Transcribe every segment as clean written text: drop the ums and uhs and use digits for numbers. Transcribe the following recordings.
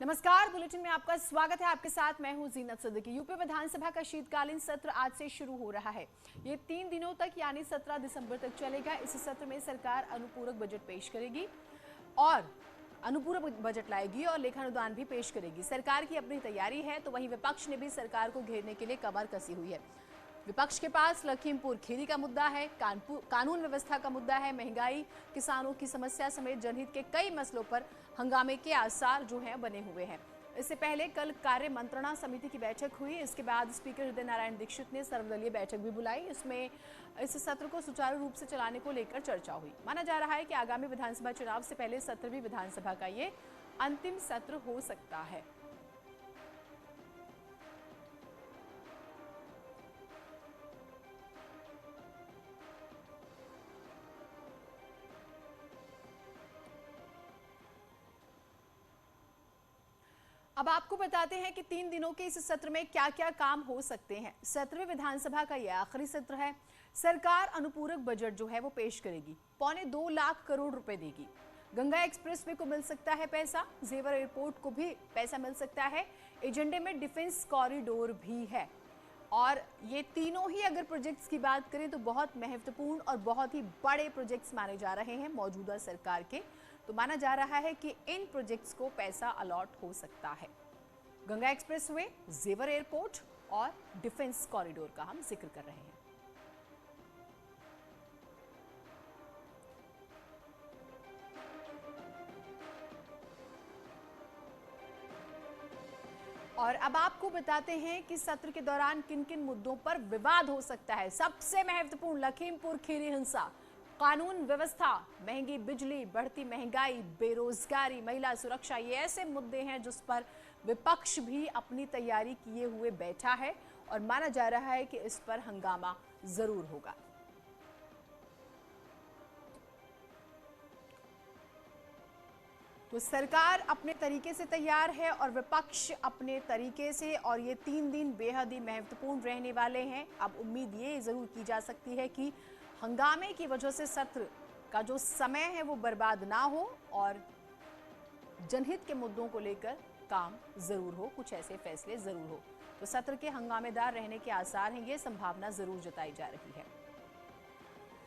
नमस्कार, बुलेटिन में आपका स्वागत है। आपके साथ मैं हूं जीनत सिद्दीकी। यूपी विधानसभा का शीतकालीन सत्र आज से शुरू हो रहा है। ये 3 दिनों तक यानी 17 दिसंबर तक चलेगा। इस सत्र में सरकार अनुपूरक बजट पेश करेगी और अनुपूरक बजट लाएगी और लेखानुदान भी पेश करेगी। सरकार की अपनी तैयारी है, तो वहीं विपक्ष ने भी सरकार को घेरने के लिए कमर कसी हुई है। विपक्ष के पास लखीमपुर खीरी का मुद्दा है, कानून व्यवस्था का मुद्दा है, महंगाई, किसानों की समस्या समेत जनहित के कई मसलों पर हंगामे के आसार जो हैं बने हुए हैं। इससे पहले कल कार्य मंत्रणा समिति की बैठक हुई। इसके बाद स्पीकर हृदय नारायण दीक्षित ने सर्वदलीय बैठक भी बुलाई। इसमें इस सत्र को सुचारू रूप से चलाने को लेकर चर्चा हुई। माना जा रहा है कि आगामी विधानसभा चुनाव से पहले 17वीं विधानसभा का ये अंतिम सत्र हो सकता है। अब आपको बताते हैं कि 3 दिनों के इस सत्र में क्या क्या काम हो सकते हैं। 17वीं विधानसभा का यह आखिरी सत्र है। सरकार अनुपूरक बजट जो है वो पेश करेगी, 2.25 लाख करोड़ रुपए देगी। गंगा एक्सप्रेसवे को मिल सकता है पैसा, जेवर एयरपोर्ट को भी पैसा मिल सकता है। एजेंडे में डिफेंस कॉरिडोर भी है और ये तीनों ही अगर प्रोजेक्ट्स की बात करें तो बहुत महत्वपूर्ण और बहुत ही बड़े प्रोजेक्ट्स माने जा रहे हैं मौजूदा सरकार के। तो माना जा रहा है कि इन प्रोजेक्ट्स को पैसा अलॉट हो सकता है। गंगा एक्सप्रेसवे, जेवर एयरपोर्ट और डिफेंस कॉरिडोर का हम जिक्र कर रहे हैं। और अब आपको बताते हैं कि सत्र के दौरान किन किन मुद्दों पर विवाद हो सकता है। सबसे महत्वपूर्ण लखीमपुर खीरी हिंसा, कानून व्यवस्था, महंगी बिजली, बढ़ती महंगाई, बेरोजगारी, महिला सुरक्षा, ये ऐसे मुद्दे हैं जिस पर विपक्ष भी अपनी तैयारी किए हुए बैठा है और माना जा रहा है कि इस पर हंगामा जरूर होगा। तो सरकार अपने तरीके से तैयार है और विपक्ष अपने तरीके से, और ये 3 दिन बेहद ही महत्वपूर्ण रहने वाले हैं। अब उम्मीद ये जरूर की जा सकती है कि हंगामे की वजह से सत्र का जो समय है वो बर्बाद ना हो और जनहित के मुद्दों को लेकर काम जरूर हो, कुछ ऐसे फैसले जरूर हो। तो सत्र के हंगामेदार रहने के आसार हैं, ये संभावना जरूर जताई जा रही है।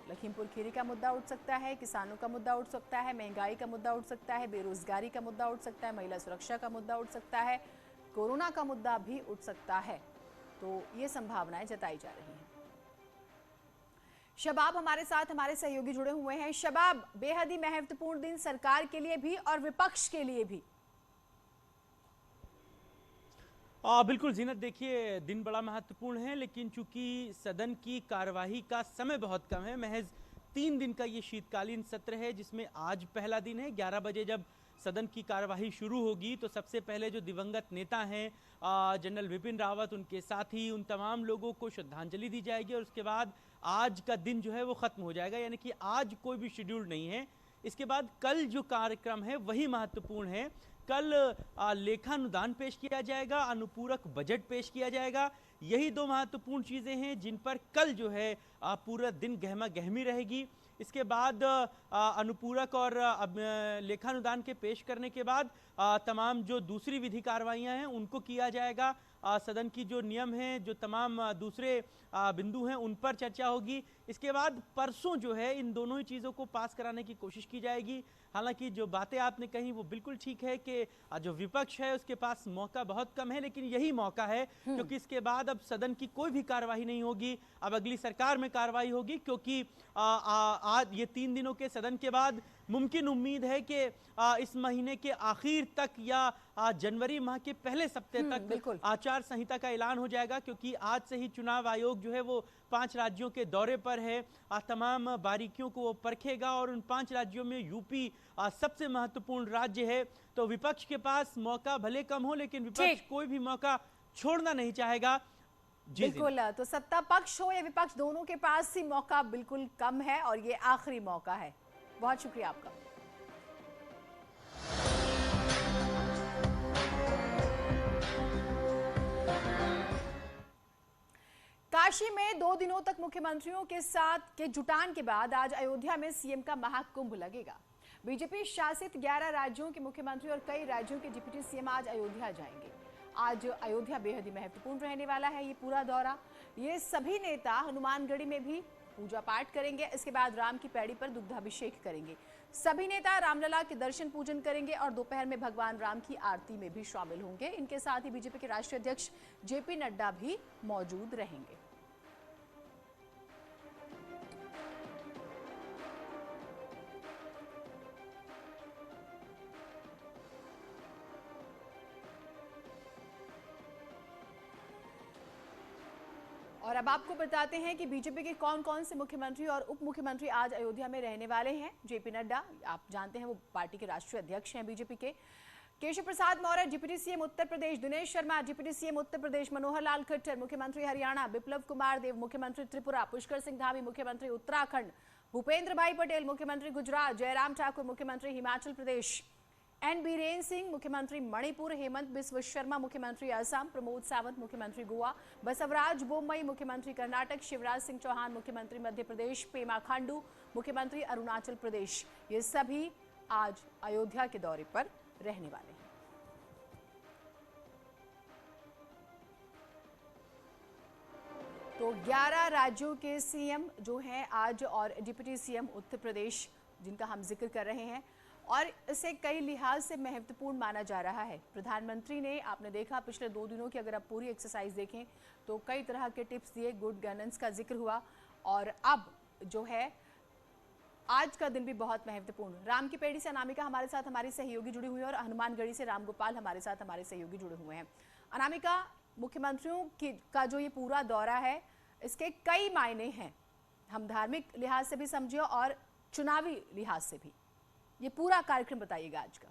लखीमपुर खीरी का मुद्दा उठ सकता है, किसानों का मुद्दा उठ सकता है, महंगाई का मुद्दा उठ सकता है, बेरोजगारी का मुद्दा उठ सकता है, महिला सुरक्षा का मुद्दा उठ सकता है, कोरोना का मुद्दा भी उठ सकता है। तो ये संभावनाएं जताई जा रही हैं। शबाब हमारे साथ, हमारे सहयोगी जुड़े हुए हैं। शबाब, बेहद ही महत्वपूर्ण दिन सरकार के लिए भी और विपक्ष के लिए भी। बिल्कुल जीनत, देखिए दिन बड़ा महत्वपूर्ण है, लेकिन चूंकि सदन की कार्यवाही का समय बहुत कम है, महज 3 दिन का ये शीतकालीन सत्र है, जिसमें आज पहला दिन है। 11 बजे जब सदन की कार्यवाही शुरू होगी तो सबसे पहले जो दिवंगत नेता हैं जनरल विपिन रावत, उनके साथी, उन तमाम लोगों को श्रद्धांजलि दी जाएगी और उसके बाद आज का दिन जो है वो खत्म हो जाएगा, यानी कि आज कोई भी शेड्यूल नहीं है। इसके बाद कल जो कार्यक्रम है वही महत्वपूर्ण है। कल लेखानुदान पेश किया जाएगा, अनुपूरक बजट पेश किया जाएगा। यही 2 महत्वपूर्ण चीज़ें हैं जिन पर कल जो है पूरा दिन गहमा गहमी रहेगी। इसके बाद अनुपूरक और लेखानुदान के पेश करने के बाद तमाम जो दूसरी विधि कार्रवाइयाँ हैं उनको किया जाएगा। सदन की जो नियम हैं, जो तमाम दूसरे बिंदु हैं, उन पर चर्चा होगी। इसके बाद परसों जो है इन दोनों ही चीज़ों को पास कराने की कोशिश की जाएगी। हालांकि जो बातें आपने कही वो बिल्कुल ठीक है कि जो विपक्ष है उसके पास मौका बहुत कम है, लेकिन यही मौका है क्योंकि इसके बाद अब सदन की कोई भी कार्यवाही नहीं होगी। अब अगली सरकार में कार्रवाई होगी, क्योंकि आज ये 3 दिनों के सदन के बाद मुमकिन उम्मीद है कि इस महीने के आखिर तक या जनवरी माह के पहले सप्ताह तक आचार संहिता का ऐलान हो जाएगा, क्योंकि आज से ही चुनाव आयोग जो है वो 5 राज्यों के दौरे पर है। तमाम बारीकियों को वो परखेगा और उन 5 राज्यों में यूपी सबसे महत्वपूर्ण राज्य है। तो विपक्ष के पास मौका भले कम हो, लेकिन विपक्ष कोई भी मौका छोड़ना नहीं चाहेगा। बिल्कुल, तो सत्ता पक्ष हो या विपक्ष, दोनों के पास ही मौका बिल्कुल कम है और ये आखिरी मौका है। बहुत शुक्रिया आपका। काशी में 2 दिनों तक मुख्यमंत्रियों के साथ के जुटान के बाद आज अयोध्या में सीएम का महाकुंभ लगेगा। बीजेपी शासित 11 राज्यों के मुख्यमंत्री और कई राज्यों के डिप्टी सीएम आज अयोध्या जाएंगे। आज अयोध्या बेहद ही महत्वपूर्ण रहने वाला है ये पूरा दौरा। ये सभी नेता हनुमानगढ़ी में भी पूजा पाठ करेंगे। इसके बाद राम की पैड़ी पर दुग्धाभिषेक करेंगे। सभी नेता रामलला के दर्शन पूजन करेंगे और दोपहर में भगवान राम की आरती में भी शामिल होंगे। इनके साथ ही बीजेपी के राष्ट्रीय अध्यक्ष जेपी नड्डा भी मौजूद रहेंगे। और अब आपको बताते हैं कि बीजेपी के कौन कौन से मुख्यमंत्री और उप मुख्यमंत्री आज अयोध्या में रहने वाले हैं। जेपी नड्डा, आप जानते हैं वो पार्टी के राष्ट्रीय अध्यक्ष हैं बीजेपी के। Keshav Prasad Maurya deputy CM Uttar Pradesh, Dinesh Sharma deputy CM Uttar Pradesh, Manohar Lal Khattar मुख्यमंत्री हरियाणा, बिप्लब कुमार देव मुख्यमंत्री त्रिपुरा, पुष्कर सिंह धामी मुख्यमंत्री उत्तराखंड, भूपेंद्र भाई पटेल मुख्यमंत्री गुजरात, जयराम ठाकुर मुख्यमंत्री हिमाचल प्रदेश, एन बीरेन सिंह मुख्यमंत्री मणिपुर, हेमंत बिस्व शर्मा मुख्यमंत्री असम, प्रमोद सावंत मुख्यमंत्री गोवा, बसवराज बोम्मई मुख्यमंत्री कर्नाटक, शिवराज सिंह चौहान मुख्यमंत्री मध्य प्रदेश, पेमा खांडू मुख्यमंत्री अरुणाचल प्रदेश। ये सभी आज अयोध्या के दौरे पर रहने वाले हैं। तो 11 राज्यों के सीएम जो हैं आज और डिप्टी सीएम उत्तर प्रदेश जिनका हम जिक्र कर रहे हैं और इसे कई लिहाज से महत्वपूर्ण माना जा रहा है। प्रधानमंत्री ने, आपने देखा पिछले 2 दिनों की अगर आप पूरी एक्सरसाइज देखें तो कई तरह के टिप्स दिए, गुड गवर्नेंस का जिक्र हुआ और अब जो है आज का दिन भी बहुत महत्वपूर्ण। राम की पेड़ी से अनामिका हमारे साथ हमारी सहयोगी जुड़ी हुई है और हनुमानगढ़ी से रामगोपाल हमारे साथ हमारे सहयोगी जुड़े हुए हैं। अनामिका, मुख्यमंत्रियों का जो ये पूरा दौरा है इसके कई मायने हैं, हम धार्मिक लिहाज से भी समझिए और चुनावी लिहाज से भी। ये पूरा कार्यक्रम बताइएगा आज का।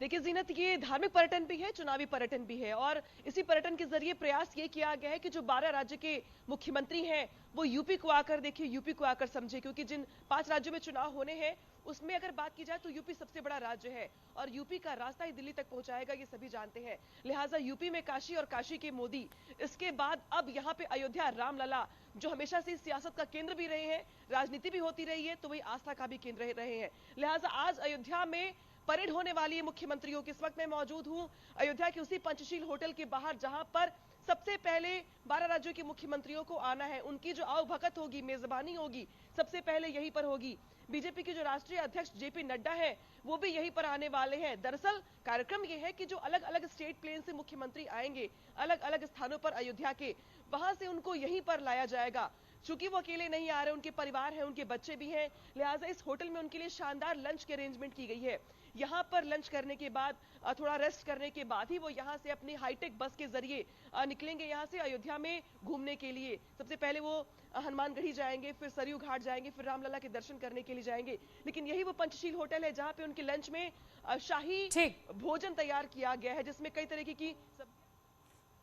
देखिए जीनत, ये धार्मिक पर्यटन भी है, चुनावी पर्यटन भी है और इसी पर्यटन के जरिए प्रयास ये किया गया है कि जो 12 राज्य के मुख्यमंत्री हैं वो यूपी को आकर देखिए, यूपी को आकर समझे, क्योंकि जिन 5 राज्यों में चुनाव होने हैं उसमें अगर बात की जाए तो यूपी सबसे बड़ा राज्य है और यूपी का रास्ता ही दिल्ली तक पहुंचाएगा, ये सभी जानते हैं। लिहाजा यूपी में काशी और काशी के मोदी, इसके बाद अब यहाँ पे अयोध्या रामलला जो हमेशा से सियासत का केंद्र भी रहे हैं, राजनीति भी होती रही है, तो वही आस्था का भी केंद्र रहे हैं। लिहाजा आज अयोध्या में परेड होने वाली है मुख्यमंत्रियों की। इस वक्त मैं मौजूद हूं अयोध्या के उसी पंचशील होटल के बाहर जहां पर सबसे पहले 12 राज्यों के मुख्यमंत्रियों को आना है। उनकी जो आवभगत होगी, मेजबानी होगी, सबसे पहले यहीं पर होगी। बीजेपी के जो राष्ट्रीय अध्यक्ष जेपी नड्डा है वो भी यहीं पर आने वाले हैं। दरअसल कार्यक्रम ये है कि जो अलग अलग स्टेट प्लेन से मुख्यमंत्री आएंगे अलग अलग स्थानों पर अयोध्या के, वहां से उनको यहीं पर लाया जाएगा। चूंकि वो अकेले नहीं आ रहे, उनके परिवार है, उनके बच्चे भी हैं, लिहाजा इस होटल में उनके लिए शानदार लंच की अरेंजमेंट की गई है। यहाँ पर लंच करने के बाद थोड़ा रेस्ट करने के बाद ही वो यहाँ से अपनी हाईटेक बस के जरिए निकलेंगे यहाँ से अयोध्या में घूमने के लिए। सबसे पहले वो हनुमानगढ़ी जाएंगे, फिर सरयू घाट जाएंगे, फिर रामलला के दर्शन करने के लिए जाएंगे। लेकिन यही वो पंचशील होटल है जहाँ पे उनके लंच में शाही भोजन तैयार किया गया है जिसमें कई तरीके की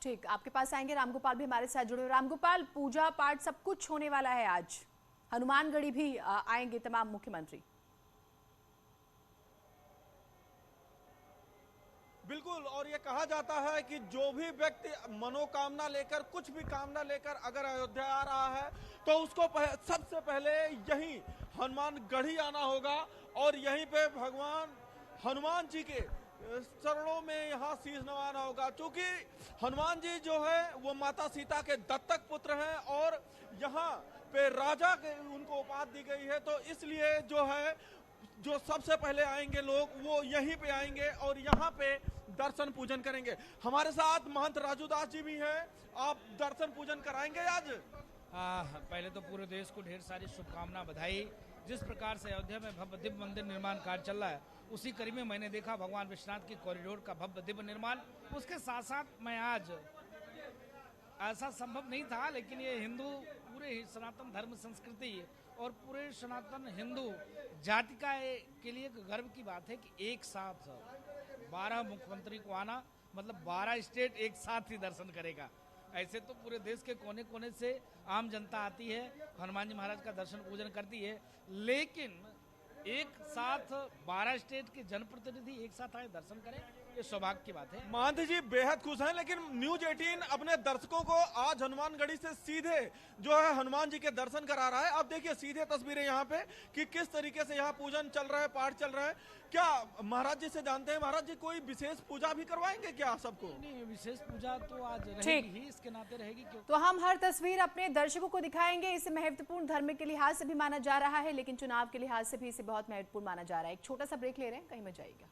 ठीक, आपके पास आएंगे। रामगोपाल भी हमारे साथ जुड़े। रामगोपाल, पूजा पाठ सब कुछ होने वाला है आज, हनुमानगढ़ी भी आएंगे तमाम मुख्यमंत्री। बिल्कुल, और ये कहा जाता है कि जो भी व्यक्ति मनोकामना लेकर, कुछ भी कामना लेकर अगर अयोध्या आ रहा है तो उसको सबसे पहले यहीं हनुमानगढ़ी आना होगा और यहीं पे भगवान हनुमान जी के चरणों में यहाँ शीश नवाना होगा। क्योंकि हनुमान जी जो है वो माता सीता के दत्तक पुत्र हैं और यहाँ पे राजा के उनको उपाधि दी गई है, तो इसलिए जो है जो सबसे पहले आएंगे लोग वो यहीं पे आएंगे और यहाँ पे दर्शन पूजन करेंगे। हमारे साथ महंत राजू दास जी भी हैं, आप दर्शन पूजन कराएंगे आज? पहले तो पूरे देश को ढेर सारी शुभकामना, बधाई। जिस प्रकार से अयोध्या में भव्य दिव्य मंदिर निर्माण कार्य चल रहा है उसी कड़ी में मैंने देखा भगवान विश्वनाथ की कॉरिडोर का भव्य दिव्य निर्माण। उसके साथ साथ मैं आज, ऐसा संभव नहीं था लेकिन ये हिंदू पूरे सनातन धर्म संस्कृति और पूरे सनातन हिंदू जाति का के लिए गर्व की बात है कि एक साथ 12 मुख्यमंत्री को आना, मतलब 12 स्टेट एक साथ ही दर्शन करेगा। ऐसे तो पूरे देश के कोने कोने से आम जनता आती है, हनुमान जी महाराज का दर्शन पूजन करती है, लेकिन एक साथ 12 स्टेट के जनप्रतिनिधि एक साथ आए दर्शन करें, ये सौभाग्य की बात है। महंत जी बेहद खुश हैं, लेकिन न्यूज 18 अपने दर्शकों को आज हनुमानगढ़ी से सीधे जो है हनुमान जी के दर्शन करा रहा है। अब देखिए सीधे तस्वीरें यहाँ पे कि किस तरीके से यहाँ पूजन चल रहा है, पाठ चल रहा है। क्या महाराज जी से जानते हैं, महाराज जी कोई विशेष पूजा भी करवाएंगे क्या सबको? नहीं, विशेष पूजा तो आज रहेगी ही, इसके नाते रहेगी। क्यों? तो हम हर तस्वीर अपने दर्शकों को दिखाएंगे। इसे महत्वपूर्ण धर्म के लिहाज से भी माना जा रहा है, लेकिन चुनाव के लिहाज से भी इसे बहुत महत्वपूर्ण माना जा रहा है। एक छोटा सा ब्रेक ले रहे हैं, कहीं मत जाइएगा।